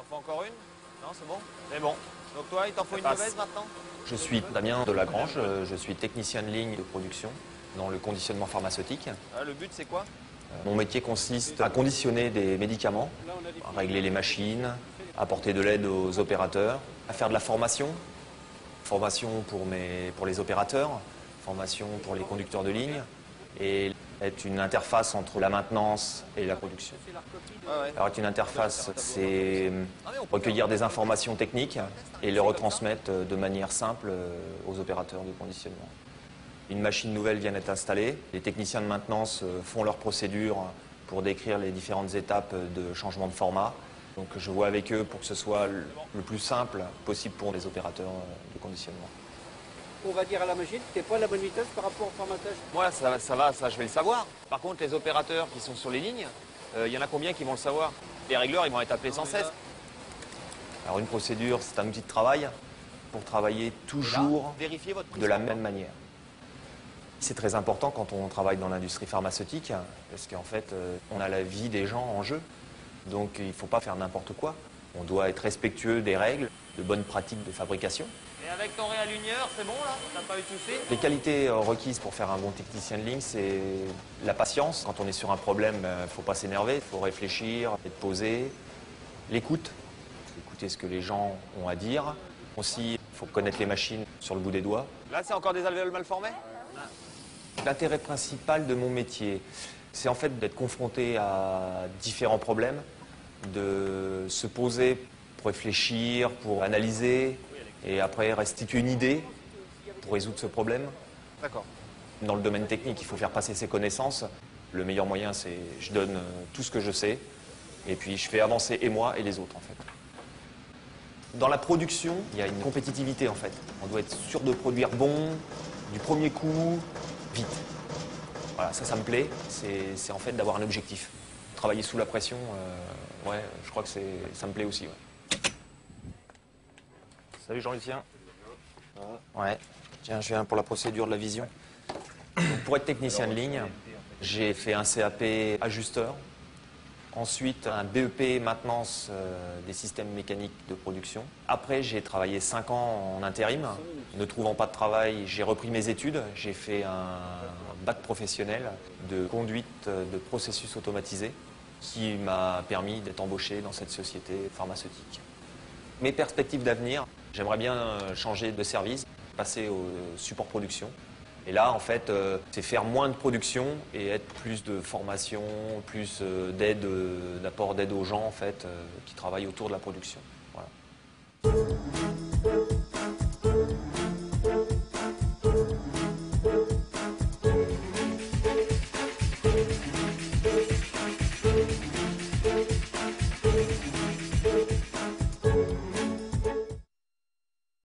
faut encore une? Non, c'est bon? C'est bon. Donc toi, il t'en faut une mauvaise maintenant? Je suis Damien Delagrange, je suis technicien de ligne de production dans le conditionnement pharmaceutique. Le but, c'est quoi? Mon métier consiste à conditionner des médicaments, à régler les machines, à apporter de l'aide aux opérateurs, à faire de la formation. Formation pour les opérateurs, formation pour les conducteurs de ligne et être une interface entre la maintenance et la production. Alors être une interface, c'est recueillir des informations techniques et les retransmettre de manière simple aux opérateurs de conditionnement. Une machine nouvelle vient d'être installée, les techniciens de maintenance font leurs procédures pour décrire les différentes étapes de changement de format. Donc je vois avec eux pour que ce soit le plus simple possible pour les opérateurs de conditionnement. On va dire à la machine, t'es pas à la bonne vitesse par rapport au formatage. Moi, ça va, ça, je vais le savoir. Par contre, les opérateurs qui sont sur les lignes, il y en a combien qui vont le savoir? Les régleurs, ils vont être appelés sans cesse. Alors une procédure, c'est un outil de travail pour travailler toujours de la même manière. C'est très important quand on travaille dans l'industrie pharmaceutique, parce qu'en fait, on a la vie des gens en jeu. Donc il ne faut pas faire n'importe quoi. On doit être respectueux des règles, de bonnes pratiques de fabrication. Et avec ton réaligneur, c'est bon là? T'as pas eu de soucis? Les qualités requises pour faire un bon technicien de ligne, c'est la patience. Quand on est sur un problème, il ne faut pas s'énerver, il faut réfléchir, être posé. L'écoute, écouter ce que les gens ont à dire. Aussi, il faut connaître les machines sur le bout des doigts. Là, c'est encore des alvéoles mal formés? L'intérêt principal de mon métier, c'est en fait d'être confronté à différents problèmes, de se poser pour réfléchir, pour analyser, et après restituer une idée pour résoudre ce problème. D'accord. Dans le domaine technique, il faut faire passer ses connaissances. Le meilleur moyen, c'est je donne tout ce que je sais, et puis je fais avancer et moi et les autres en fait. Dans la production, il y a une compétitivité en fait. On doit être sûr de produire bon, du premier coup, vite. Voilà, ça me plaît. C'est en fait d'avoir un objectif. Travailler sous la pression, ouais, je crois que ça me plaît aussi. Ouais. Salut Jean-Lucien. Ouais, tiens, je viens pour la procédure de la vision. Donc, pour être technicien de ligne, j'ai fait un CAP ajusteur. Ensuite, un BEP maintenance des systèmes mécaniques de production. Après, j'ai travaillé 5 ans en intérim. Ne trouvant pas de travail, j'ai repris mes études. J'ai fait un bac professionnel de conduite de processus automatisés qui m'a permis d'être embauché dans cette société pharmaceutique. Mes perspectives d'avenir, j'aimerais bien changer de service, passer au support production. Et là, en fait, c'est faire moins de production et être plus de formation, plus d'aide, d'apport d'aide aux gens, en fait, qui travaillent autour de la production. Voilà.